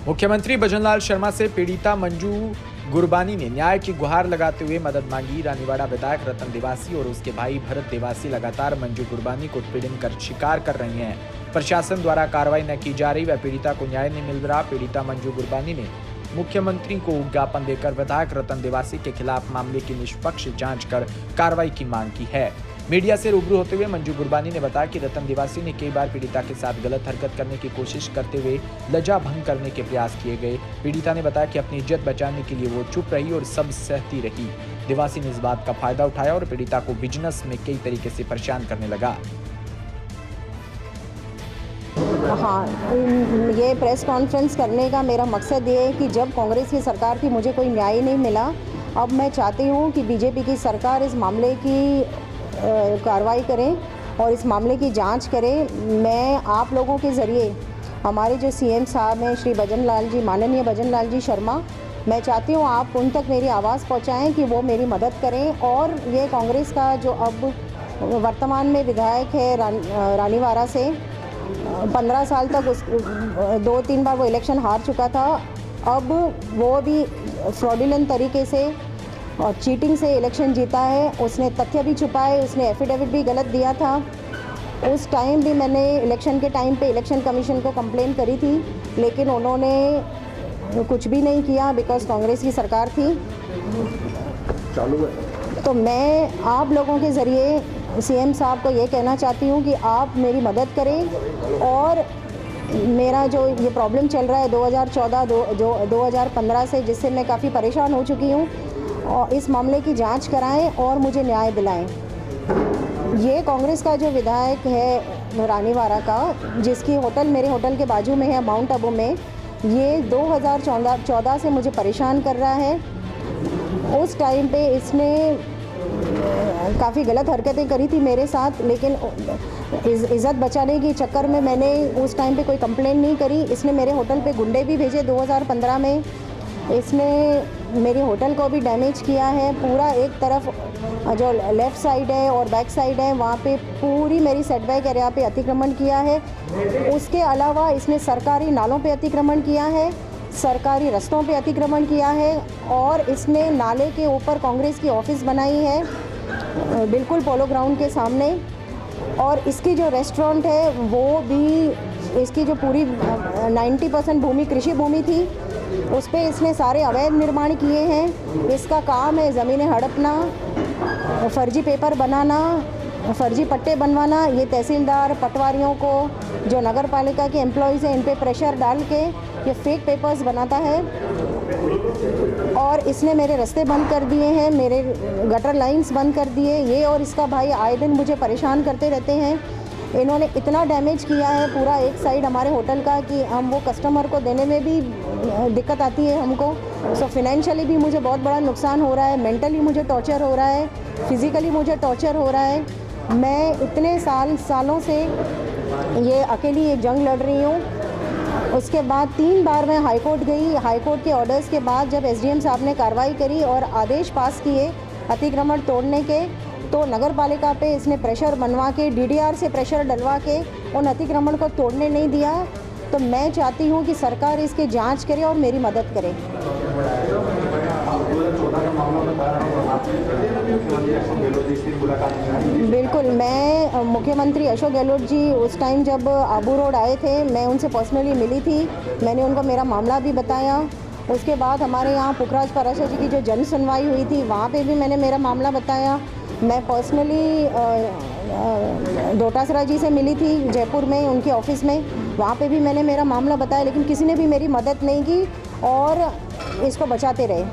मुख्यमंत्री भजनलाल शर्मा से पीड़िता मंजू गुरबानी ने न्याय की गुहार लगाते हुए मदद मांगी। रानीवाड़ा विधायक रतन देवासी और उसके भाई भरत देवासी लगातार मंजू गुरबानी को उत्पीड़न कर शिकार कर रहे हैं। प्रशासन द्वारा कार्रवाई न की जा रही व पीड़िता को न्याय नहीं मिल रहा। पीड़िता मंजू गुरबानी ने मुख्यमंत्री को ज्ञापन देकर विधायक रतन देवासी के खिलाफ मामले की निष्पक्ष जांच कर कार्रवाई की मांग की है। मीडिया से रूबरू होते हुए मंजू गुरबानी ने बताया कि रतन देवासी ने कई बार पीड़िता के साथ गलत हरकत करने की कोशिश करते हुए लज्जा भंग करने के प्रयास किए गए। पीड़िता ने बताया कि अपनी इज्जत बचाने के लिए वो चुप रही और सब सहती रही। देवासी ने इस बात का फायदा उठाया और पीड़िता को बिजनेस में कई तरीके से परेशान करने लगा। हाँ, ये प्रेस कॉन्फ्रेंस करने का मेरा मकसद ये है कि जब कांग्रेस की सरकार थी मुझे कोई न्याय नहीं मिला। अब मैं चाहती हूँ कि बीजेपी की सरकार इस मामले की कार्रवाई करें और इस मामले की जांच करें। मैं आप लोगों के ज़रिए हमारे जो सीएम साहब हैं श्री भजनलाल जी, माननीय भजनलाल जी शर्मा, मैं चाहती हूँ आप उन तक मेरी आवाज़ पहुँचाएं कि वो मेरी मदद करें। और ये कांग्रेस का जो अब वर्तमान में विधायक है रानीवाड़ा से 15 साल तक 2-3 बार वो इलेक्शन हार चुका था। अब वो भी फ्रॉडुलेंट तरीके से और चीटिंग से इलेक्शन जीता है। उसने तथ्य भी छुपाए, उसने एफिडेविट भी गलत दिया था। उस टाइम भी मैंने इलेक्शन के टाइम पे इलेक्शन कमीशन को कंप्लेन करी थी, लेकिन उन्होंने कुछ भी नहीं किया बिकॉज कांग्रेस की सरकार थी। चालू है। तो मैं आप लोगों के ज़रिए सीएम साहब को ये कहना चाहती हूँ कि आप मेरी मदद करें और मेरा जो ये प्रॉब्लम चल रहा है 2014-2015 से, जिससे मैं काफ़ी परेशान हो चुकी हूँ, और इस मामले की जांच कराएं और मुझे न्याय दिलाएं। ये कांग्रेस का जो विधायक है रानीवाड़ा का, जिसकी होटल मेरे होटल के बाजू में है माउंट आबू में, ये 2014 से मुझे परेशान कर रहा है। उस टाइम पे इसने काफ़ी गलत हरकतें करी थी मेरे साथ, लेकिन इज़्ज़त बचाने के चक्कर में मैंने उस टाइम पे कोई कंप्लेंट नहीं करी। इसने मेरे होटल पे गुंडे भी भेजे 2015 में। इसने मेरी होटल को भी डैमेज किया है। पूरा एक तरफ जो लेफ़्ट साइड है और बैक साइड है वहाँ पे पूरी मेरी सेटबैक एरिया पे अतिक्रमण किया है। उसके अलावा इसने सरकारी नालों पे अतिक्रमण किया है, सरकारी रास्तों पे अतिक्रमण किया है, और इसने नाले के ऊपर कांग्रेस की ऑफिस बनाई है बिल्कुल पोलो ग्राउंड के सामने। और इसकी जो रेस्टोरेंट है वो भी, इसकी जो पूरी 90% भूमि कृषि भूमि थी, उस पर इसने सारे अवैध निर्माण किए हैं। इसका काम है ज़मीनें हड़पना, फर्जी पेपर बनाना, फर्जी पट्टे बनवाना। ये तहसीलदार पटवारियों को, जो नगर पालिका के एम्प्लॉयज़ हैं, इन पे प्रेशर डाल के ये फेक पेपर्स बनाता है। और इसने मेरे रास्ते बंद कर दिए हैं, मेरे गटर लाइंस बंद कर दिए। ये और इसका भाई आए दिन मुझे परेशान करते रहते हैं। इन्होंने इतना डैमेज किया है पूरा एक साइड हमारे होटल का कि हम वो कस्टमर को देने में भी दिक्कत आती है हमको। सो फिनेंशियली भी मुझे बहुत बड़ा नुकसान हो रहा है, मेंटली मुझे टॉर्चर हो रहा है, फिज़िकली मुझे टॉर्चर हो रहा है। मैं इतने सालों से ये अकेली एक जंग लड़ रही हूँ। उसके बाद 3 बार मैं हाई कोर्ट गई। हाई कोर्ट के ऑर्डर्स के बाद जब एसडीएम साहब ने कार्रवाई करी और आदेश पास किए अतिक्रमण तोड़ने के, तो नगर पालिका पे इसने प्रेशर बनवा के, डीडीआर से प्रेशर डलवा के उन अतिक्रमण को तोड़ने नहीं दिया। तो मैं चाहती हूँ कि सरकार इसकी जांच करे और मेरी मदद करे। बिल्कुल, मैं मुख्यमंत्री अशोक गहलोत जी उस टाइम जब आबू रोड आए थे, मैं उनसे पर्सनली मिली थी। मैंने उनको मेरा मामला भी बताया। उसके बाद हमारे यहाँ पुखराज पाराशर जी की जो जन सुनवाई हुई थी, वहाँ पे भी मैंने मेरा मामला बताया। मैं पर्सनली डोटासरा जी से मिली थी जयपुर में, उनके ऑफिस में, वहाँ पे भी मैंने मेरा मामला बताया, लेकिन किसी ने भी मेरी मदद नहीं की और इसको बचाते रहे।